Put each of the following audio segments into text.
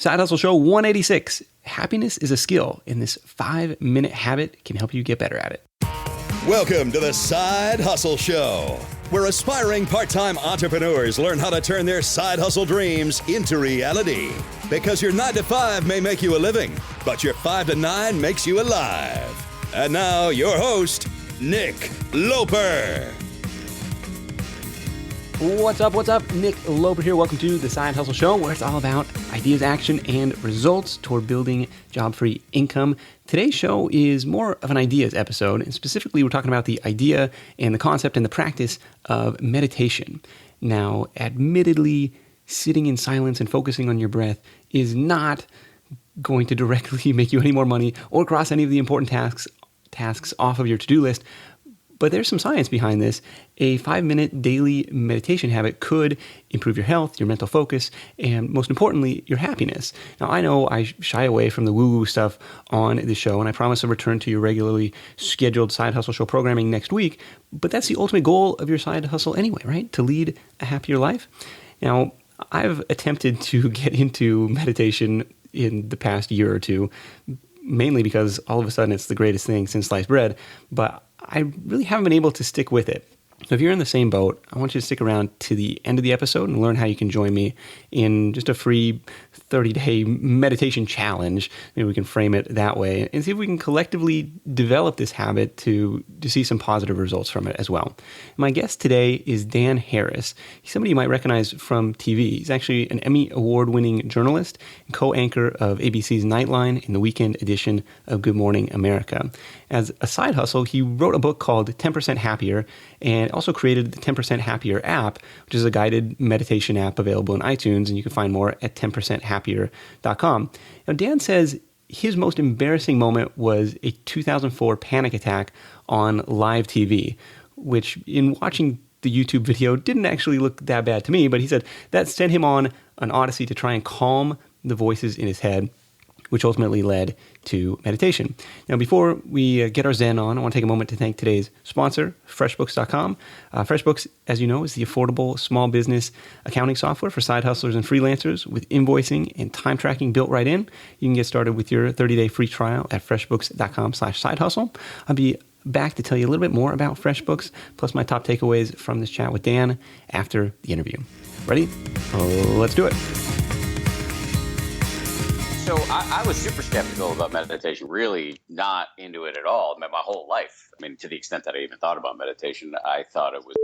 Side Hustle Show 186. Happiness is a skill, and this 5-minute habit can help you get better at it. Welcome to the Side Hustle Show, where aspiring part-time entrepreneurs learn how to turn their side hustle dreams into reality. Because your 9 to 5 may make you a living, but your 5 to 9 makes you alive. And now, your host, Nick Loper. What's up? Nick Loper here. Welcome to the Side Hustle Show, where it's all about ideas, action, and results toward building job-free income. Today's show is more of an ideas episode, and specifically we're talking about the idea and the concept and the practice of meditation. Now, admittedly, sitting in silence and focusing on your breath is not going to directly make you any more money or cross any of the important tasks off of your to-do list. But there's some science behind this. A 5-minute daily meditation habit could improve your health, your mental focus, and most importantly, your happiness. Now, I know I shy away from the woo-woo stuff on the show, and I promise to return to your regularly scheduled Side Hustle Show programming next week, but that's the ultimate goal of your side hustle anyway, right? To lead a happier life. Now, I've attempted to get into meditation in the past year or two, mainly because all of a sudden it's the greatest thing since sliced bread, but I really haven't been able to stick with it. So if you're in the same boat, I want you to stick around to the end of the episode and learn how you can join me in just a free 30-day meditation challenge. Maybe we can frame it that way and see if we can collectively develop this habit to see some positive results from it as well. My guest today is Dan Harris. He's somebody you might recognize from TV. He's actually an Emmy Award-winning journalist and co-anchor of ABC's Nightline in the weekend edition of Good Morning America. As a side hustle, he wrote a book called 10% Happier and also created the 10% Happier app, which is a guided meditation app available in iTunes, and you can find more at 10percenthappier.com. Now, Dan says his most embarrassing moment was a 2004 panic attack on live TV, which in watching the YouTube video didn't actually look that bad to me, but he said that sent him on an odyssey to try and calm the voices in his head, which ultimately led to meditation. Now, before we get our Zen on, I want to take a moment to thank today's sponsor, FreshBooks.com. FreshBooks, as you know, is the affordable small business accounting software for side hustlers and freelancers with invoicing and time tracking built right in. You can get started with your 30-day free trial at FreshBooks.com/sidehustle. I'll be back to tell you a little bit more about FreshBooks, plus my top takeaways from this chat with Dan after the interview. Ready? Let's do it. So I was super skeptical about meditation, really not into it at all. My whole life, to the extent that I even thought about meditation, I thought it was.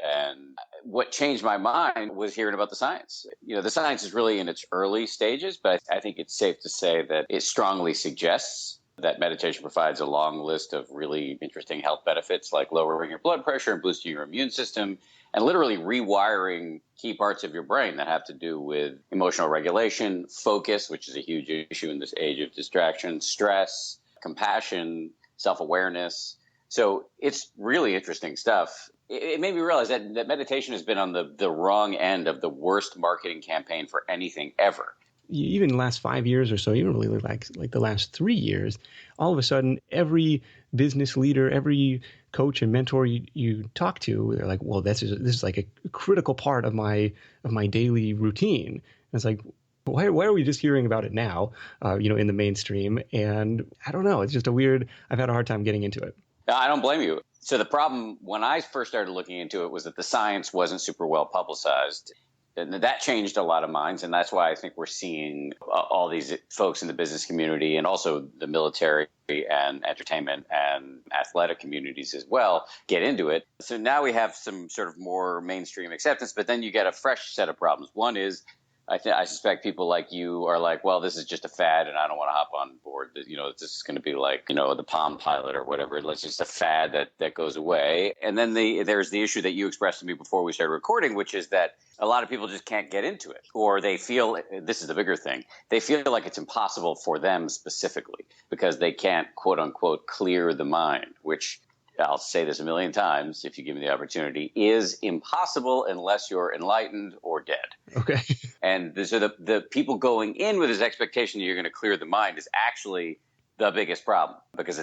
And what changed my mind was hearing about the science. The science is really in its early stages, but I think it's safe to say that it strongly suggests that meditation provides a long list of really interesting health benefits, like lowering your blood pressure and boosting your immune system, and literally rewiring key parts of your brain that have to do with emotional regulation, focus, which is a huge issue in this age of distraction, stress, compassion, self-awareness. So it's really interesting stuff. It made me realize that meditation has been on the wrong end of the worst marketing campaign for anything ever. Even the last 5 years or so, even really like the last 3 years, all of a sudden, every business leader, every coach and mentor you talk to, they're like, well, this is like a critical part of my daily routine. And it's like, why are we just hearing about it now, in the mainstream? And I don't know. It's just I've had a hard time getting into it. I don't blame you. So the problem when I first started looking into it was that the science wasn't super well publicized. And that changed a lot of minds, and that's why I think we're seeing all these folks in the business community and also the military and entertainment and athletic communities as well get into it. So now we have some sort of more mainstream acceptance, but then you get a fresh set of problems. One is I suspect people like you are like, well, this is just a fad and I don't want to hop on board. This is going to be like, the Palm Pilot or whatever. It's just a fad that goes away. And then there's the issue that you expressed to me before we started recording, which is that a lot of people just can't get into it, or they feel, this is the bigger thing, they feel like it's impossible for them specifically because they can't, quote unquote, clear the mind, which I'll say this a million times if you give me the opportunity, is impossible unless you're enlightened or dead. Okay. And so the people going in with this expectation that you're going to clear the mind is actually the biggest problem, because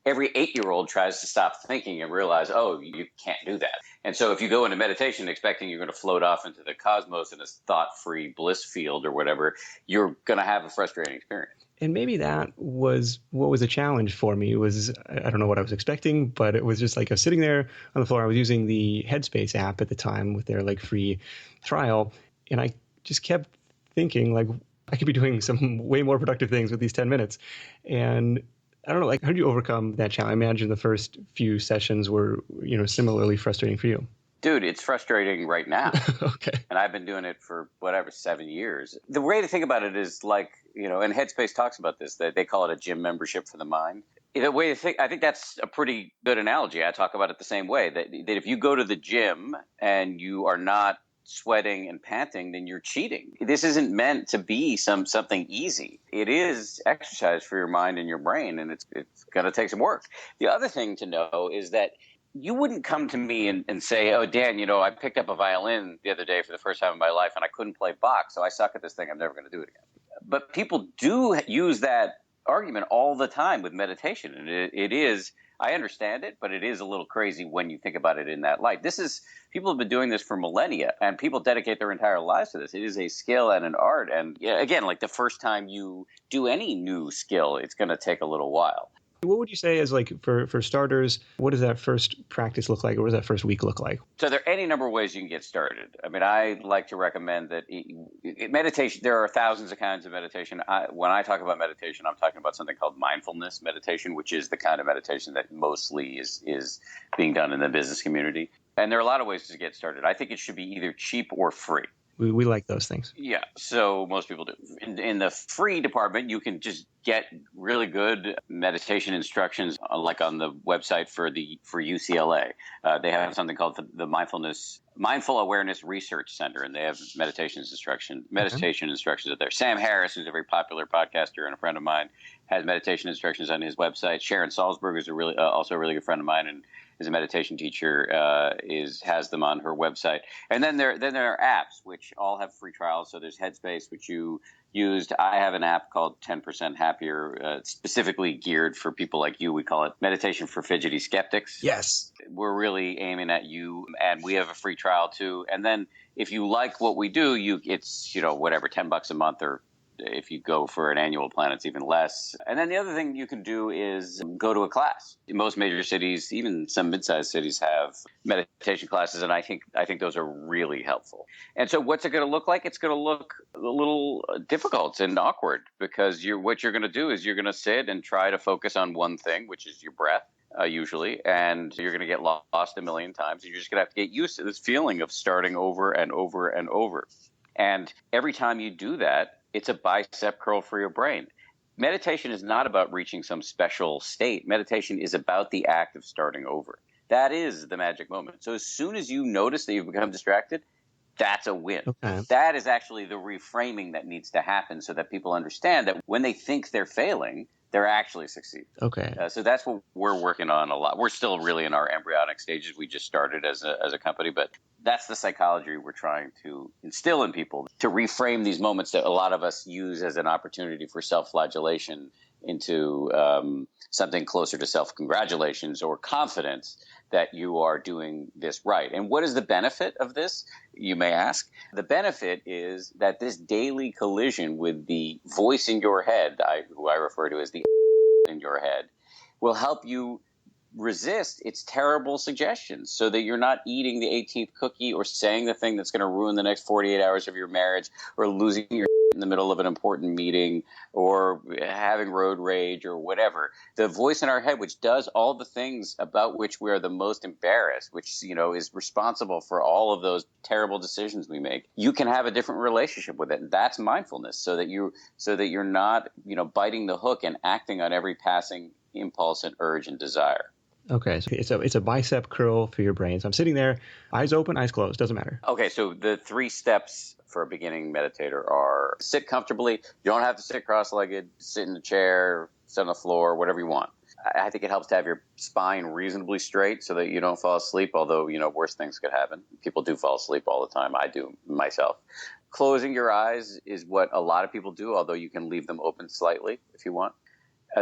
every 8-year-old tries to stop thinking and realize, oh, you can't do that. And so if you go into meditation expecting you're going to float off into the cosmos in a thought-free bliss field or whatever, you're going to have a frustrating experience. And maybe that was what was a challenge for me. It was, I don't know what I was expecting, but it was just like I was sitting there on the floor. I was using the Headspace app at the time with their like free trial. And I just kept thinking like I could be doing some way more productive things with these 10 minutes. And I don't know, like how did you overcome that challenge? I imagine the first few sessions were, similarly frustrating for you. Dude, it's frustrating right now. Okay. And I've been doing it for 7 years. The way to think about it is like, and Headspace talks about this, that they call it a gym membership for the mind. The way to think, I think that's a pretty good analogy. I talk about it the same way, that if you go to the gym and you are not sweating and panting, then you're cheating. This isn't meant to be something easy. It is exercise for your mind and your brain, and it's going to take some work. The other thing to know is that you wouldn't come to me and say, oh, Dan, I picked up a violin the other day for the first time in my life and I couldn't play Bach, so I suck at this thing. I'm never going to do it again. But people do use that argument all the time with meditation. And it is, I understand it, but it is a little crazy when you think about it in that light. People have been doing this for millennia, and people dedicate their entire lives to this. It is a skill and an art. And again, like the first time you do any new skill, it's going to take a little while. What would you say is like for starters, what does that first practice look like? Or what does that first week look like? So there are any number of ways you can get started. I mean, I like to recommend that meditation, there are thousands of kinds of meditation. When I talk about meditation, I'm talking about something called mindfulness meditation, which is the kind of meditation that mostly is being done in the business community. And there are a lot of ways to get started. I think it should be either cheap or free. We like those things. Yeah, so most people do. In the free department, you can just get really good meditation instructions, like on the website for UCLA. They have something called the Mindful Awareness Research Center, and they have meditation instructions out there. Sam Harris, who's a very popular podcaster and a friend of mine, has meditation instructions on his website. Sharon Salzberg is also a really good friend of mine, and is a meditation teacher, has them on her website. And then there are apps which all have free trials. So there's Headspace, which you used. I have an app called 10% Happier, specifically geared for people like you. We call it Meditation for Fidgety Skeptics. Yes. We're really aiming at you, and we have a free trial too. And then if you like what we do, it's $10 a month, or if you go for an annual plan, it's even less. And then the other thing you can do is go to a class. Most major cities, even some mid-sized cities, have meditation classes, and I think those are really helpful. And so what's it going to look like? It's going to look a little difficult and awkward, because what you're going to do is you're going to sit and try to focus on one thing, which is your breath. Usually, and you're going to get lost a million times. You're just going to have to get used to this feeling of starting over and over and over. And every time you do that, it's a bicep curl for your brain. Meditation is not about reaching some special state. Meditation is about the act of starting over. That is the magic moment. So as soon as you notice that you've become distracted, that's a win. Okay. That is actually the reframing that needs to happen, so that people understand that when they think they're failing, they're actually succeeding. Okay. So that's what we're working on a lot. We're still really in our embryonic stages. We just started as a company, but that's the psychology we're trying to instill in people, to reframe these moments that a lot of us use as an opportunity for self-flagellation into something closer to self-congratulations or confidence that you are doing this right. And what is the benefit of this, you may ask? The benefit is that this daily collision with the voice in your head, who I refer to as the in your head, will help you resist its terrible suggestions, so that you're not eating the 18th cookie or saying the thing that's going to ruin the next 48 hours of your marriage, or losing your in the middle of an important meeting, or having road rage, or whatever. The voice in our head, which does all the things about which we are the most embarrassed, which is responsible for all of those terrible decisions we make, you can have a different relationship with it. And that's mindfulness, so that you're not biting the hook and acting on every passing impulse and urge and desire. Okay, so it's a bicep curl for your brain. So I'm sitting there, eyes open, eyes closed, doesn't matter. Okay, so the 3 steps for a beginning meditator are: sit comfortably. You don't have to sit cross-legged. Sit in a chair, sit on the floor, whatever you want. I think it helps to have your spine reasonably straight so that you don't fall asleep, although, worse things could happen. People do fall asleep all the time. I do myself. Closing your eyes is what a lot of people do, although you can leave them open slightly if you want.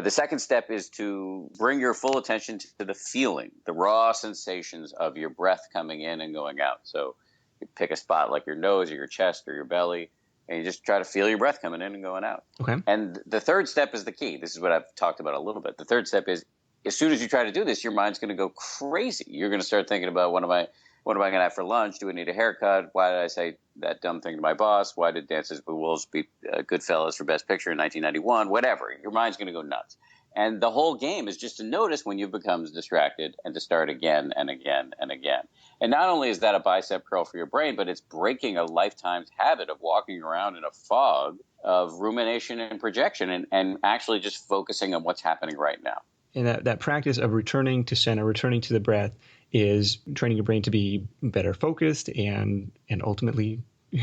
The second step is to bring your full attention to the feeling, the raw sensations of your breath coming in and going out. So you pick a spot like your nose or your chest or your belly, and you just try to feel your breath coming in and going out. Okay. And the third step is the key. This is what I've talked about a little bit. The third step is, as soon as you try to do this, your mind's going to go crazy. You're going to start thinking about, what am I going to have for lunch? Do I need a haircut? Why did I say that dumb thing to my boss? Why did Dances with Wolves beat Goodfellas for Best Picture in 1991? Whatever. Your mind's going to go nuts. And the whole game is just to notice when you've become distracted and to start again and again and again. And not only is that a bicep curl for your brain, but it's breaking a lifetime's habit of walking around in a fog of rumination and projection and actually just focusing on what's happening right now. And that practice of returning to center, returning to the breath, is training your brain to be better focused and ultimately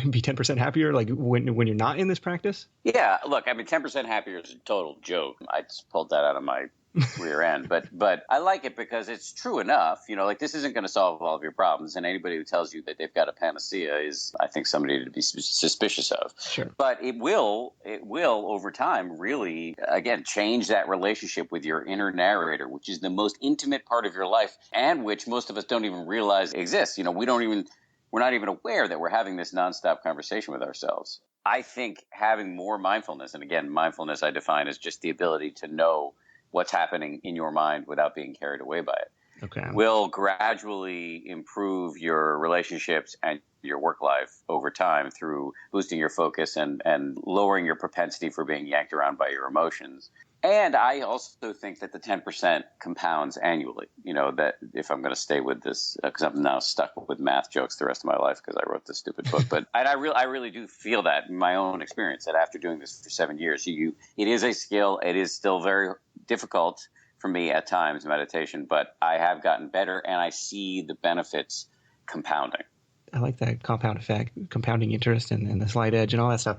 be 10% happier, like when you're not in this practice? Yeah, look, I mean, 10% happier is a total joke. I just pulled that out of my rear end, but I like it because it's true enough. Like, this isn't going to solve all of your problems, and anybody who tells you that they've got a panacea is, I think, somebody to be suspicious of. Sure. But it will over time really, again, change that relationship with your inner narrator, which is the most intimate part of your life, and which most of us don't even realize exists. We're not even aware that we're having this nonstop conversation with ourselves. I think having more mindfulness, and again, mindfulness I define as just the ability to know what's happening in your mind without being carried away by it, okay, will gradually improve your relationships and your work life over time through boosting your focus and lowering your propensity for being yanked around by your emotions. And I also think that the 10% compounds annually. That if I'm going to stay with this, because I'm now stuck with math jokes the rest of my life because I wrote this stupid book. But I really do feel that in my own experience, that after doing this for 7 years, it is a skill. It is still very difficult for me at times, meditation, but I have gotten better and I see the benefits compounding. I like that compound effect, compounding interest and the slight edge and all that stuff.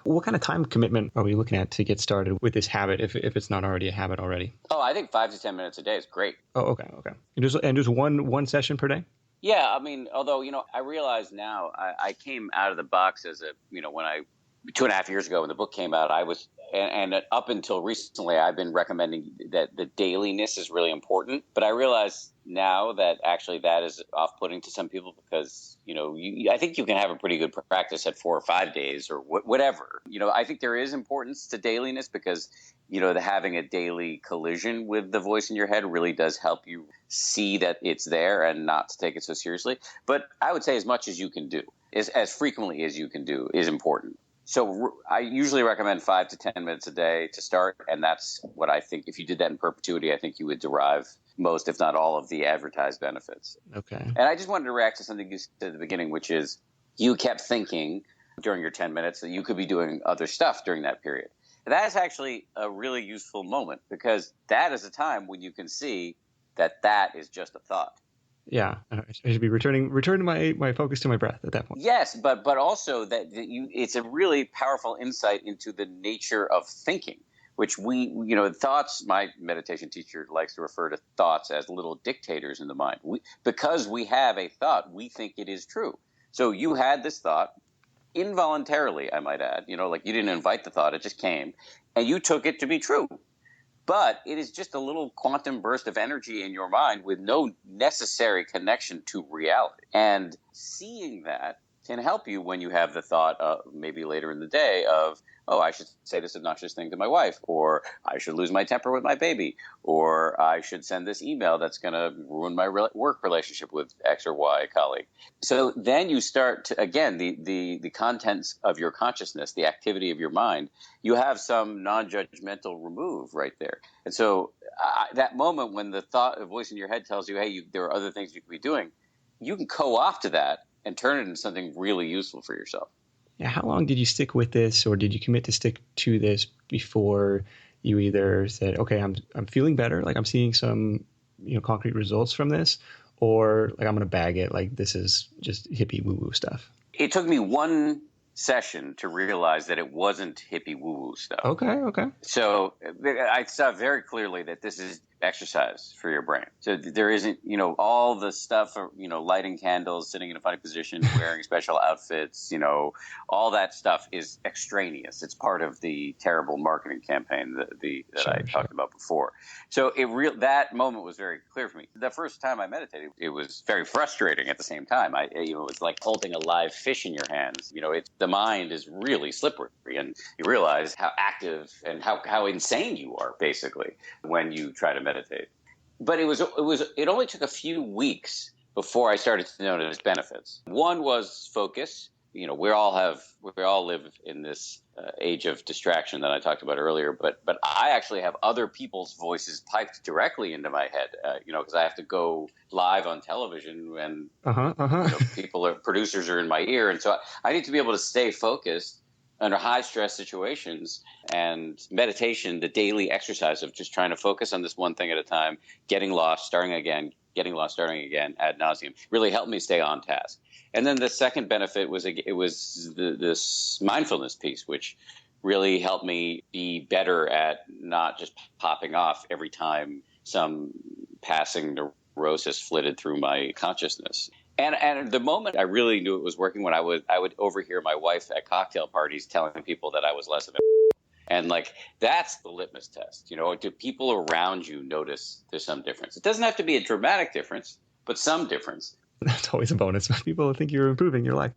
What kind of time commitment are we looking at to get started with this habit if it's not already a habit already? Oh, I think 5 to 10 minutes a day is great. Oh, okay. And just one session per day? Yeah, I mean, although, I realize now I came out of the box as when 2.5 years ago when the book came out, I was, and up until recently, I've been recommending that the dailiness is really important. But I realize now that actually that is off-putting to some people because, I think you can have a pretty good practice at 4 or 5 days or whatever. I think there is importance to dailiness because, having a daily collision with the voice in your head really does help you see that it's there and not to take it so seriously. But I would say as much as you can do, as frequently as you can do is important. So I usually recommend 5 to 10 minutes a day to start. And that's what I think. If you did that in perpetuity, I think you would derive most, if not all, of the advertised benefits. Okay. And I just wanted to react to something you said at the beginning, which is you kept thinking during your 10 minutes that you could be doing other stuff during that period. That is actually a really useful moment because that is a time when you can see that is just a thought. Yeah, I should be returning my focus to my breath at that point. Yes, but also that it's a really powerful insight into the nature of thinking, which thoughts, my meditation teacher likes to refer to thoughts as little dictators in the mind. Because we have a thought, we think it is true. So you had this thought involuntarily, I might add, like you didn't invite the thought, it just came, and you took it to be true. But it is just a little quantum burst of energy in your mind with no necessary connection to reality. And seeing that can help you when you have the thought, maybe later in the day, of, oh, I should say this obnoxious thing to my wife, or I should lose my temper with my baby, or I should send this email that's going to ruin my work relationship with X or Y colleague. So then you start to, again, the contents of your consciousness, the activity of your mind, you have some non-judgmental remove right there. And so that moment when the voice in your head tells you, hey, there are other things you could be doing, you can co-opt to that and turn it into something really useful for yourself. Yeah, how long did you stick with this, or did you commit to stick to this before you either said, okay, I'm feeling better, like I'm seeing some concrete results from this, or like I'm going to bag it, like this is just hippie woo-woo stuff? It took me one session to realize that it wasn't hippie woo-woo stuff. Okay. So I saw very clearly that this is exercise for your brain. So there isn't, all the stuff, lighting candles, sitting in a funny position, wearing special outfits, all that stuff is extraneous. It's part of the terrible marketing campaign that I talked about before. So that moment was very clear for me. The first time I meditated, it was very frustrating at the same time. It's like holding a live fish in your hands. The mind is really slippery, and you realize how active and how insane you are, basically, when you try to meditate. But it only took a few weeks before I started to notice benefits. One was focus. We all live in this age of distraction that I talked about earlier, but I actually have other people's voices piped directly into my head, because I have to go live on television and producers are in my ear. And so I need to be able to stay focused under high stress situations, and meditation, the daily exercise of just trying to focus on this one thing at a time, getting lost, starting again, ad nauseum, really helped me stay on task. And then the second benefit was this mindfulness piece, which really helped me be better at not just popping off every time some passing neurosis flitted through my consciousness. And the moment I really knew it was working, when I would overhear my wife at cocktail parties telling people that I was less of a and that's the litmus test. Do people around you notice there's some difference? It doesn't have to be a dramatic difference, but some difference. That's always a bonus. People think you're improving your life.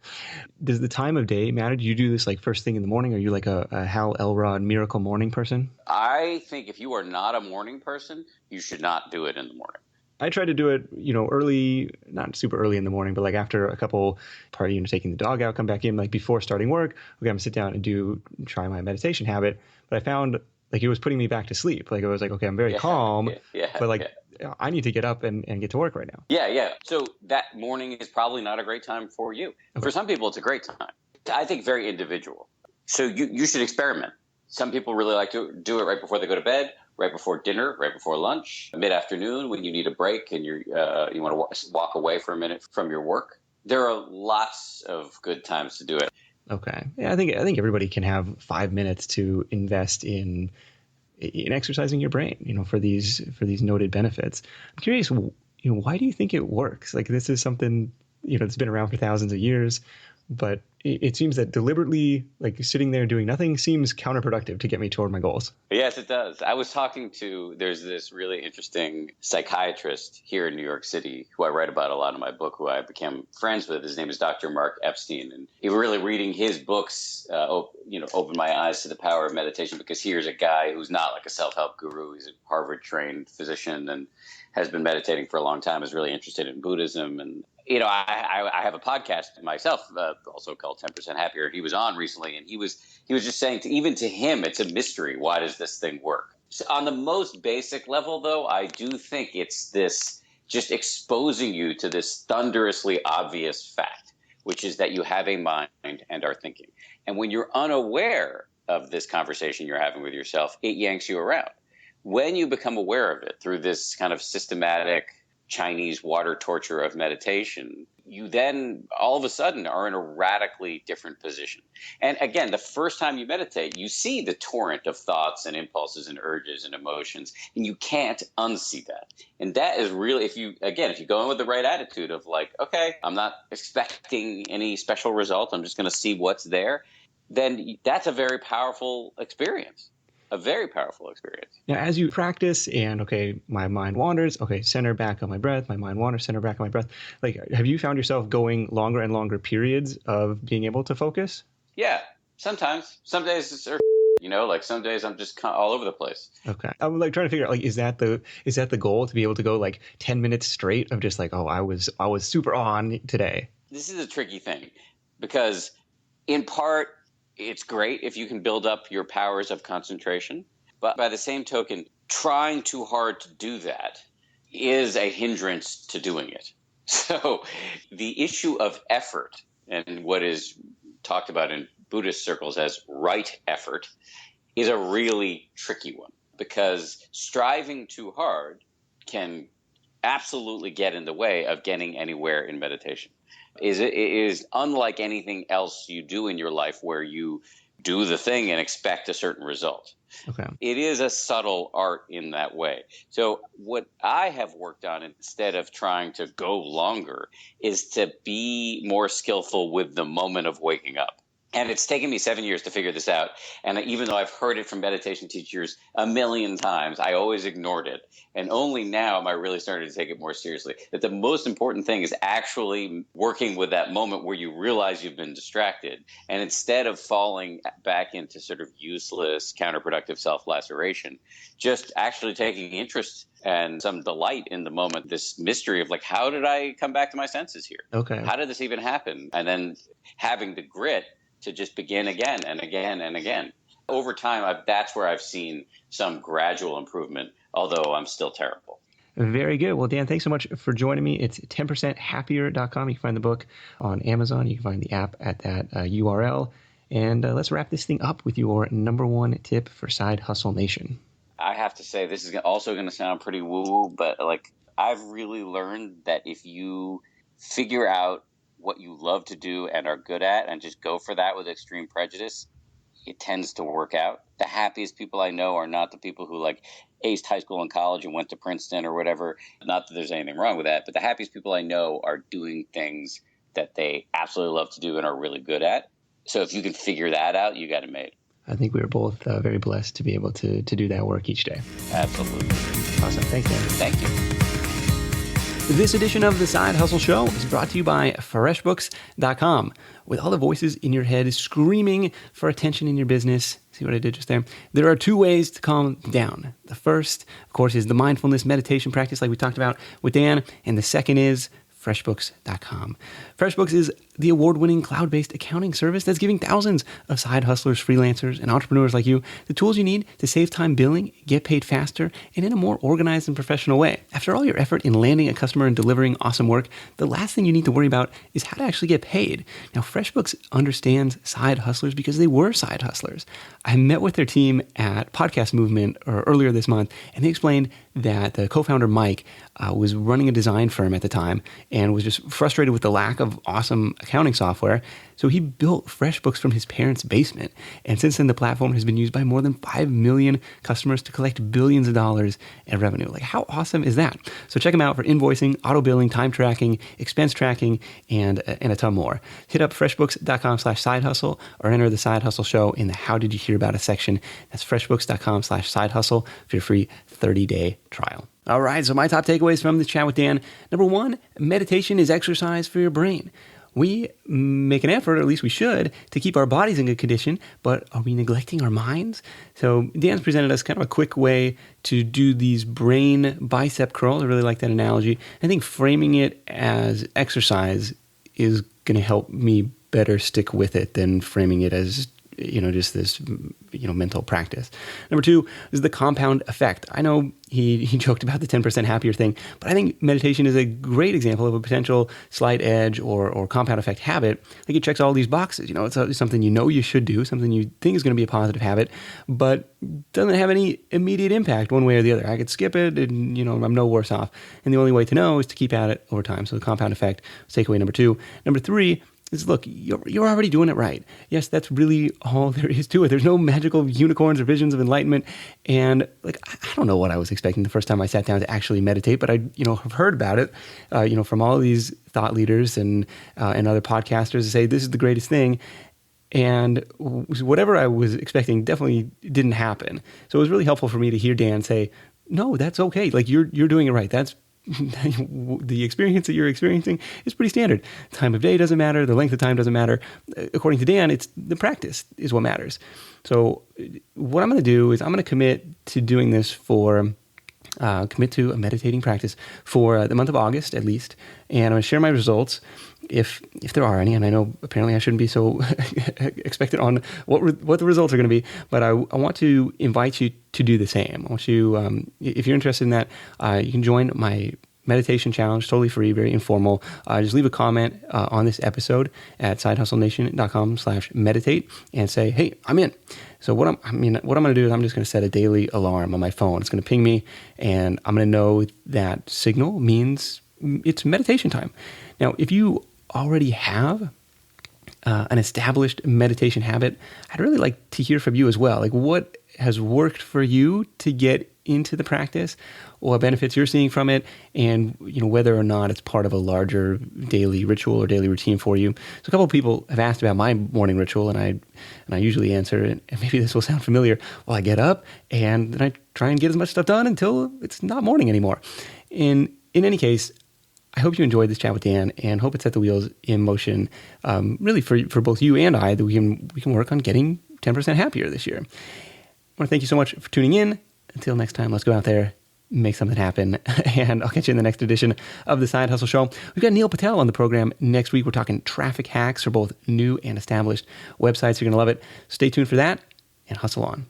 Does the time of day matter? Do you do this first thing in the morning? Are you a Hal Elrod miracle morning person? I think if you are not a morning person, you should not do it in the morning. I try to do it, early, not super early in the morning, but after a couple taking the dog out, come back in, before starting work. Okay, I'm gonna sit down and try my meditation habit. But I found it was putting me back to sleep. It was okay, I'm very calm, but I need to get up and get to work right now. Yeah. So that morning is probably not a great time for you. Okay. For some people, it's a great time. I think very individual. So you should experiment. Some people really like to do it right before they go to bed, right before dinner, right before lunch, mid-afternoon when you need a break and you want to walk away for a minute from your work. There are lots of good times to do it. Okay. Yeah, I think everybody can have 5 minutes to invest in exercising your brain, for these noted benefits. I'm curious, why do you think it works? This is something, that's been around for thousands of years, but it seems that deliberately, sitting there doing nothing seems counterproductive to get me toward my goals. Yes, it does. I was there's this really interesting psychiatrist here in New York City who I write about a lot in my book, who I became friends with. His name is Dr. Mark Epstein. And really reading his books, opened my eyes to the power of meditation, because here's a guy who's not a self-help guru. He's a Harvard-trained physician and has been meditating for a long time, is really interested in Buddhism. And I have a podcast myself, also called 10% Happier. He was on recently, and he was just saying, even to him, it's a mystery. Why does this thing work? So on the most basic level, though, I do think it's this just exposing you to this thunderously obvious fact, which is that you have a mind and are thinking. And when you're unaware of this conversation you're having with yourself, it yanks you around. When you become aware of it through this kind of systematic Chinese water torture of meditation, you then all of a sudden are in a radically different position. And again, the first time you meditate, you see the torrent of thoughts and impulses and urges and emotions, and you can't unsee that. And that is really, if you go in with the right attitude of okay, I'm not expecting any special result, I'm just going to see what's there, then that's a very powerful experience. A very powerful experience. Now, as you practice and, my mind wanders, center back on my breath, my mind wanders, center back on my breath. Have you found yourself going longer and longer periods of being able to focus? Yeah, sometimes. Some days it's some days I'm just all over the place. Okay. I'm trying to figure out, is that the goal, to be able to go 10 minutes straight of just I was super on today? This is a tricky thing, because in part, it's great if you can build up your powers of concentration. But by the same token, trying too hard to do that is a hindrance to doing it. So the issue of effort, and what is talked about in Buddhist circles as right effort, is a really tricky one, because striving too hard can absolutely get in the way of getting anywhere in meditation. It is unlike anything else you do in your life, where you do the thing and expect a certain result. Okay. It is a subtle art in that way. So what I have worked on, instead of trying to go longer, is to be more skillful with the moment of waking up. And it's taken me 7 years to figure this out. And even though I've heard it from meditation teachers a million times, I always ignored it. And only now am I really starting to take it more seriously. That the most important thing is actually working with that moment where you realize you've been distracted. And instead of falling back into sort of useless, counterproductive self-laceration, just actually taking interest and some delight in the moment, this mystery of like, how did I come back to my senses here? Okay. How did this even happen? And then having the grit to just begin again and again and again. Over time, that's where I've seen some gradual improvement, although I'm still terrible. Very good. Well, Dan, thanks so much for joining me. It's 10%happier.com. You can find the book on Amazon. You can find the app at that URL. And let's wrap this thing up with your number one tip for Side Hustle Nation. I have to say, this is also going to sound pretty woo-woo, but like I've really learned that if you figure out what you love to do and are good at and just go for that with extreme prejudice, it tends to work out. The happiest people I know are not the people who like aced high school and college and went to Princeton or whatever. Not that there's anything wrong with that, but the happiest people I know are doing things that they absolutely love to do and are really good at. So if you can figure that out, you got it made. I think we are both very blessed to be able to do that work each day. Absolutely. Awesome. Thanks, Dan. Thank you. This edition of The Side Hustle Show is brought to you by freshbooks.com. With all the voices in your head screaming for attention in your business, see what I did just there? There are two ways to calm down. The first, of course, is the mindfulness meditation practice like we talked about with Dan. And the second is freshbooks.com. FreshBooks is the award-winning cloud-based accounting service that's giving thousands of side hustlers, freelancers, and entrepreneurs like you the tools you need to save time billing, get paid faster, and in a more organized and professional way. After all your effort in landing a customer and delivering awesome work, the last thing you need to worry about is how to actually get paid. Now, FreshBooks understands side hustlers because they were side hustlers. I met with their team at Podcast Movement earlier this month, and they explained that the co-founder, Mike, was running a design firm at the time and was just frustrated with the lack of awesome accounting software. So he built FreshBooks from his parents' basement. And since then, the platform has been used by more than 5 million customers to collect billions of dollars in revenue. Like, how awesome is that? So check them out for invoicing, auto billing, time tracking, expense tracking, and a ton more. Hit up freshbooks.com/side hustle or enter the Side Hustle Show in the How Did You Hear About Us section. That's freshbooks.com/side hustle for your free 30-day trial. All right, so my top takeaways from this chat with Dan. Number one, meditation is exercise for your brain. We make an effort, or at least we should, to keep our bodies in good condition, but are we neglecting our minds? So Dan's presented us kind of a quick way to do these brain bicep curls. I really like that analogy. I think framing it as exercise is going to help me better stick with it than framing it as just this, mental practice. Number two is the compound effect. I know he joked about the 10% happier thing, but I think meditation is a great example of a potential slight edge or compound effect habit. Like, it checks all these boxes. It's something you should do, something you think is going to be a positive habit, but doesn't have any immediate impact one way or the other. I could skip it and, I'm no worse off. And the only way to know is to keep at it over time. So the compound effect is takeaway number two. Number three is, look, you're already doing it right. Yes, that's really all there is to it. There's no magical unicorns or visions of enlightenment. And I don't know what I was expecting the first time I sat down to actually meditate, but I, have heard about it, from all these thought leaders and other podcasters to say this is the greatest thing. And whatever I was expecting definitely didn't happen. So it was really helpful for me to hear Dan say, no, that's okay. Like, you're doing it right. That's the experience that you're experiencing is pretty standard. Time of day doesn't matter. The length of time doesn't matter. According to Dan, it's the practice is what matters. So what I'm going to do is I'm going to commit to doing this commit to a meditating practice for the month of August at least. And I'm going to share my results if there are any. And I know apparently I shouldn't be so expectant on what the results are going to be, but I want to invite you to do the same. I want you, if you're interested in that, you can join my meditation challenge, totally free, very informal. Just leave a comment on this episode at sidehustlenation.com/meditate and say, hey, I'm in. So what I'm going to do is I'm just going to set a daily alarm on my phone. It's going to ping me, and I'm going to know that signal means it's meditation time. Now, if you already have an established meditation habit, I'd really like to hear from you as well. Like, what has worked for you to get into the practice, what benefits you're seeing from it, and whether or not it's part of a larger daily ritual or daily routine for you. So a couple of people have asked about my morning ritual, and I usually answer, and maybe this will sound familiar, well, I get up and then I try and get as much stuff done until it's not morning anymore. And in any case, I hope you enjoyed this chat with Dan, and hope it set the wheels in motion, really for both you and I, that we can work on getting 10% happier this year. I want to thank you so much for tuning in. Until next time, let's go out there, make something happen, and I'll catch you in the next edition of The Side Hustle Show. We've got Neil Patel on the program next week. We're talking traffic hacks for both new and established websites. You're going to love it. Stay tuned for that, and hustle on.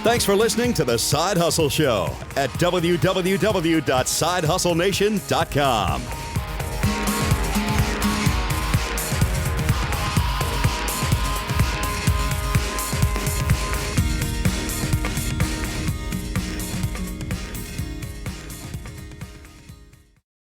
Thanks for listening to The Side Hustle Show at www.sidehustlenation.com.